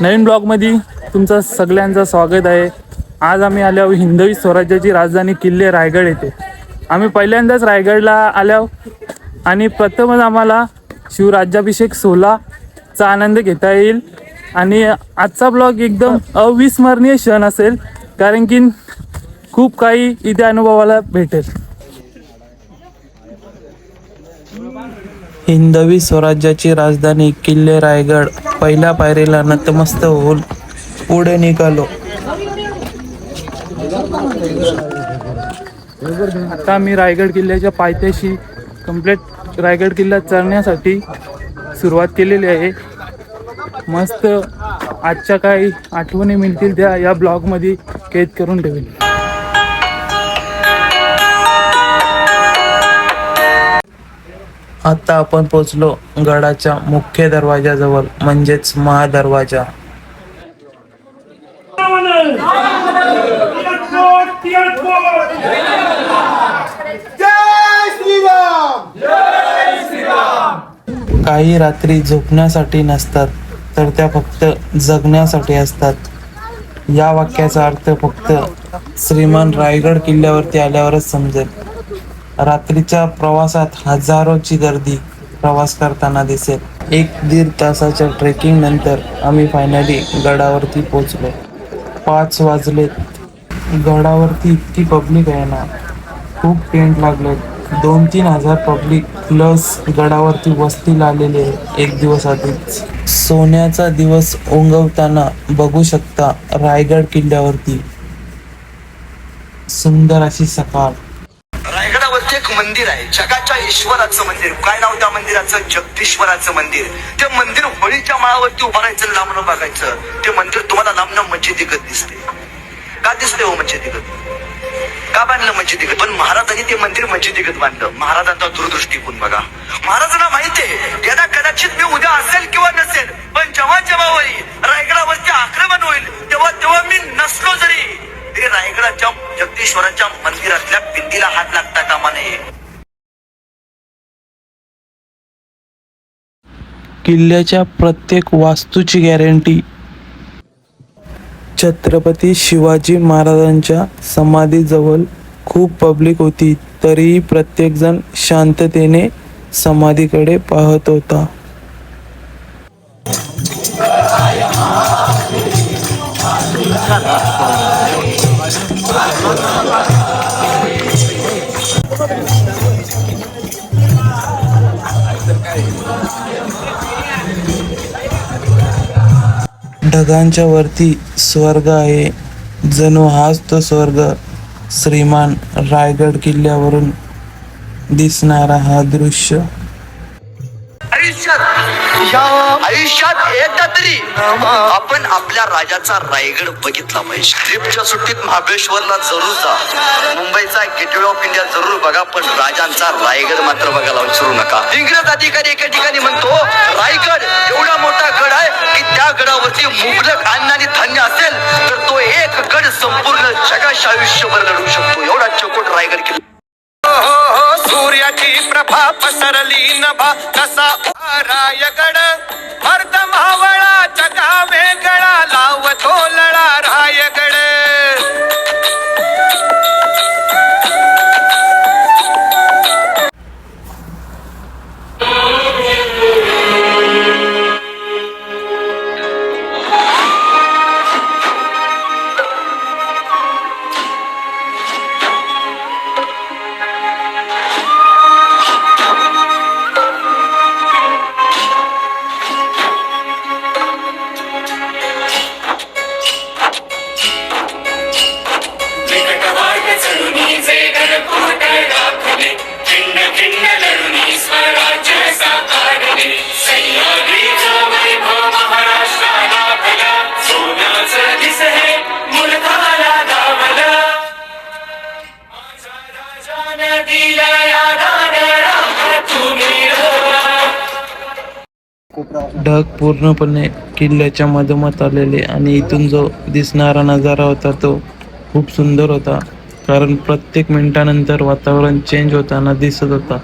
नवीन ब्लॉगमध्ये तुमचं सगळ्यांचं स्वागत आहे। आज आम्ही आलो आहोत हिंदवी स्वराज्याची राजधानी किल्ले रायगड येथे। आम्ही पहिल्यांदाच रायगडला आलो आणि प्रथमच आम्हाला शिवराज्याभिषेक सोहळ्याचा आनंद घेता येईल आणि आजचा ब्लॉग एकदम अविस्मरणीय क्षण असेल, कारण की खूप काही इथे अनुभवायला भेटेल। हिंदवी स्वराज्याची राजधानी किल्ले रायगड। पहिल्या पायरीला नतमस्त होऊन पुढे निघालो। आता मी रायगड किल्ल्याच्या पायथ्याशी कंप्लीट रायगड किल्ला चढण्यासाठी सुरुवात केलेली आहे। मस्त आजच्या काही आठवणी मिळतील त्या या ब्लॉगमध्ये कैद करून ठेवेल। आता आपण पोहोचलो गडाच्या मुख्य दरवाजाजवळ, म्हणजेच महादरवाजा। काही रात्री झोपण्यासाठी नसतात, तर त्या फक्त जगण्यासाठी असतात। या वाक्याचा अर्थ फक्त श्रीमान रायगड किल्ल्यावरती आल्यावरच समजेल। रात्रीच्या प्रवासात हजारोची गर्दी प्रवास करताना दिसेल। 1-1.5 तासाच्या ट्रेकिंग नंतर आम्ही फायनली गडावरती पोहोचलो। 5 वाजलेत। गडावरती इतकी पब्लिक आहे ना, खूप टेंट लागले। 2-3 हजार पब्लिक प्लस गडावरती वस्तीला आलेले एक दिवस आधीच। सोन्याचा दिवस उगवताना बघू शकता रायगड किल्ल्यावरती। सुंदर अशी सकाळ। रायगडावरती एक मंदिर आहे, जगाच्या ईश्वराचं मंदिर। काय नाव त्या मंदिराचं? जगदीश्वराचं मंदिर। ते मंदिर होळीच्या माळावरती उभारायचं, लांबणं बघायचं। ते मंदिर तुम्हाला लांबणं मस्जिदीगत दिसते। का दिसते हो मस्जिदीगत? का बांधलं मस्जिदीगत? पण महाराजांनी ते मंदिर मस्जिदीगत बांधलं। महाराजांचा दूरदृष्टीकोन बघा। महाराजांना माहिती आहे यदा कदाचित मी उद्या असेल किंवा नसेल, पण जेव्हा रायगडावरती आक्रमण होईल तेव्हा मी नसलो जरी ते रायगडाच्या जगदीश्वराच्या मंदिरातल्या भिंतीला हात लागता कामा नये। किल्ल्याच्या प्रत्येक वास्तूची गॅरंटी। छत्रपती शिवाजी महाराजांच्या समाधीजवळ खूप पब्लिक होती, तरीही प्रत्येक जण शांततेने समाधीकडे पाहत होता। ढगांच्या वरती स्वर्ग आहे, जणू हाच तो स्वर्ग। श्रीमान रायगड किल्ल्यावरून दिसणारा हा दृश्य आयुष्यात एकदा तरी आपण आपल्या राजाचा रायगड बघितला पाहिजे। ट्रिपच्या सुट्टीत महाबळेश्वरला जरूर जा, मुंबईचा गेटवे ऑफ इंडिया जरूर बघा, पण राजांचा रायगड मात्र बघायला विसरू नका। इंग्रज अधिकारी एका ठिकाणी म्हणतो, रायगड एवढा मोठा गड आहे की त्या गडावरती मुबलक अन्न आणि धान्य असेल तर तो एक गड संपूर्ण जगाशी आयुष्यभर लढू शकतो। एवढा चकोट रायगड किल्ला। सूर्याची प्रभा पसरली नभा कसा रायगड, अर्ध मावळा जगा वेगळा लावतो लळा रायगड। ढग पूर्णपणे किल्ल्याच्या मधोमध आलेले आणि इथून जो दिसणारा नजारा होता तो खूप सुंदर होता, कारण प्रत्येक मिनिटानंतर वातावरण चेंज होताना दिसत होता।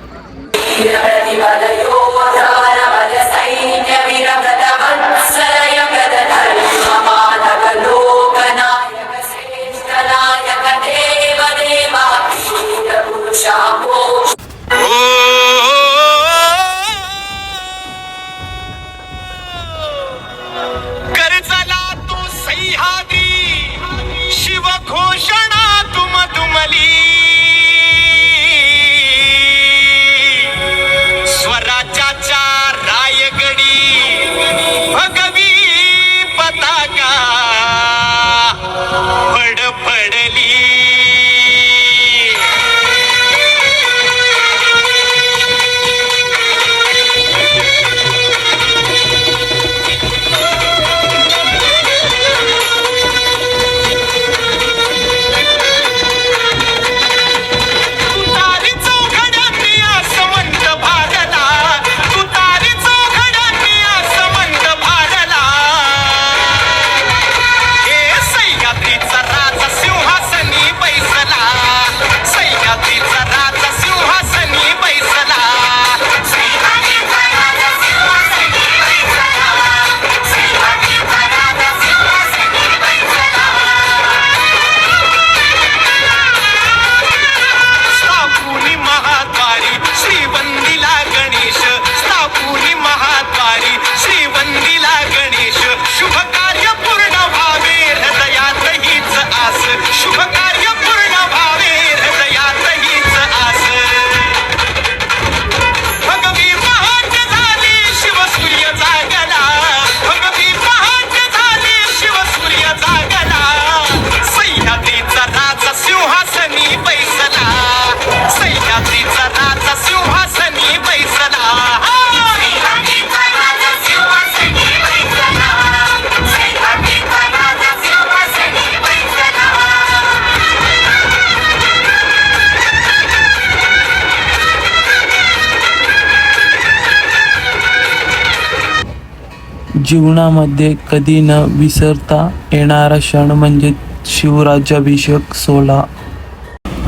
जीवनामध्ये कधी न विसरता येणारा क्षण म्हणजे शिवराज्याभिषेक सोहळा.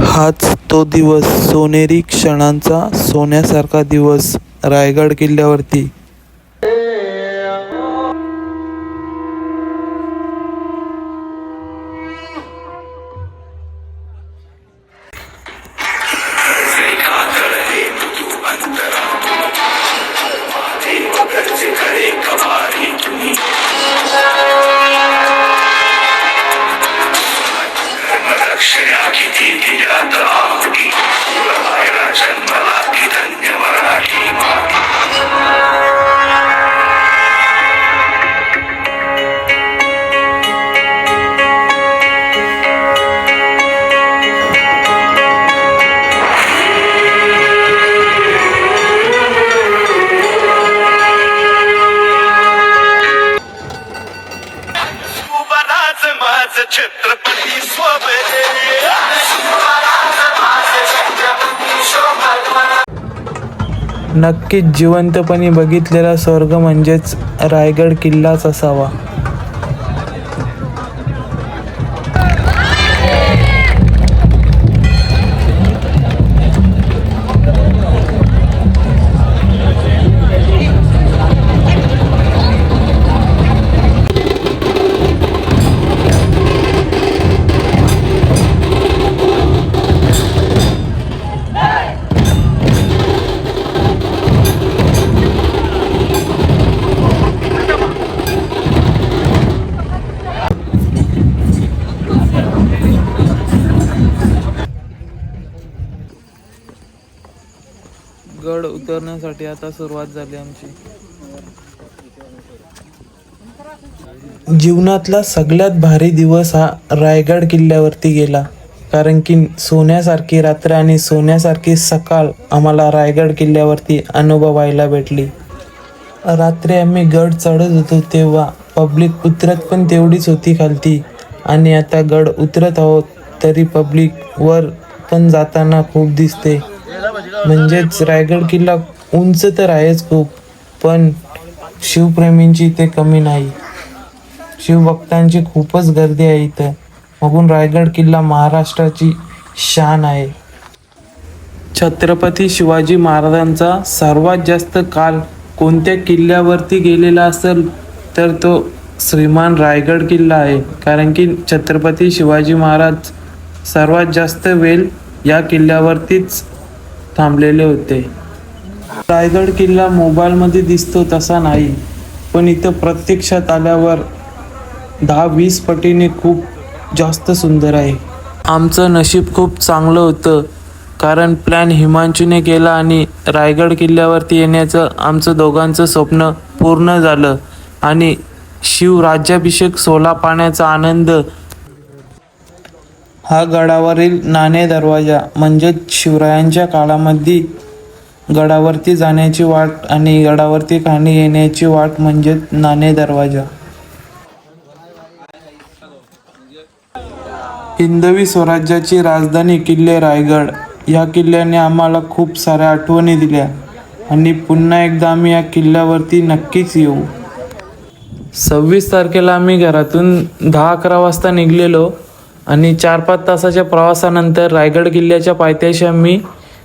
हाच तो दिवस, सोनेरी क्षणांचा सोन्यासारखा दिवस रायगड किल्ल्यावरती. छत्रपती स्वबळे नक्कीच जिवंतपणी बघितलेला स्वर्ग म्हणजेच रायगड किल्लाच असावा. गड उतरण्यासाठी आता सुरुवात झाली आमची. जीवनातला सगळ्यात भारी दिवस हा रायगड किल्ल्यावरती गेला, कारण की सोन्यासारखी रात्र आणि सोन्यासारखी सकाळ आम्हाला रायगड किल्ल्यावरती अनुभवायला भेटली. रात्री आम्ही गड चढत होतो तेव्हा पब्लिक उतरत पण तेवढीच होती खालती, आणि आता गड उतरत आहोत तरी पब्लिक वर पण जाताना खूप दिसते. म्हणजेच रायगड किल्ला उंच तर आहेच खूप, पण शिवप्रेमींची इथे कमी नाही. शिवभक्तांची खूपच गर्दी आहे इथं. बघून रायगड किल्ला महाराष्ट्राची शान आहे. छत्रपती शिवाजी महाराजांचा सर्वात जास्त काल कोणत्या किल्ल्यावरती गेलेला असेल तर तो श्रीमान रायगड किल्ला आहे, कारण की छत्रपती शिवाजी महाराज सर्वात जास्त वेळ या किल्ल्यावरतीच थांबलेले होते. रायगड किल्ला मोबाईलमध्ये दिसतो तसा नाही, पण इथं प्रत्यक्षात आल्यावर 10-20 पटीने खूप जास्त सुंदर आहे. आमचं नशीब खूप चांगलं होतं, कारण प्लॅन हिमांशूने केला आणि रायगड किल्ल्यावरती येण्याचं आमचं दोघांचं स्वप्न पूर्ण झालं आणि शिवराज्याभिषेक सोहळा पाहण्याचा आनंद. हा गडावरील नाणे दरवाजा म्हणजे शिवरायांच्या काळामध्ये गडावरती जाण्याची वाट आणि गडावरती खाली येण्याची वाट म्हणजे नाणे दरवाजा. हिंदवी स्वराज्याची राजधानी किल्ले रायगड. या किल्ल्याने आम्हाला खूप साऱ्या आठवणी दिल्या आणि पुन्हा एकदा आम्ही या किल्ल्यावरती नक्कीच येऊ. 26 तारखेला आम्ही घरातून 10-11 वाजता निघलेलो आणि 4-5 तासाच्या प्रवासानंतर रायगड किल्ल्याच्या पायथ्याशी आम्ही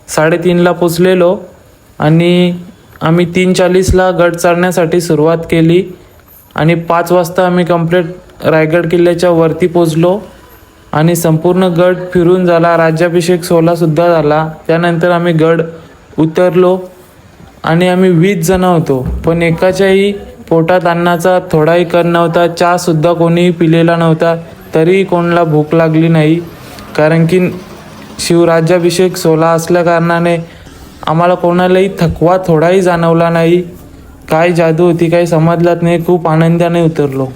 3:30ला पोचलेलो आणि आम्ही 3:40ला गड चढण्यासाठी सुरुवात केली आणि 5 वाजता आम्ही कंप्लीट रायगड किल्ल्याच्या वरती पोचलो आणि संपूर्ण गड फिरून झाला. राज्याभिषेक सोहळासुद्धा झाला. त्यानंतर आम्ही गड उतरलो आणि आम्ही 20 जण होतो, पण एकाच्याही पोटात अन्नाचा थोडाही कण नव्हता. चहासुद्धा कोणीही पिलेला नव्हता, तरीही कोणाला भूक लागली नाही, कारण की शिवराज्याभिषेक सोहळा असल्या कारणाने आम्हाला कोणालाही थकवा थोडाही जाणवला नाही. काय जादू होती काही समजलाच नाही. खूप आनंदाने उतरलो.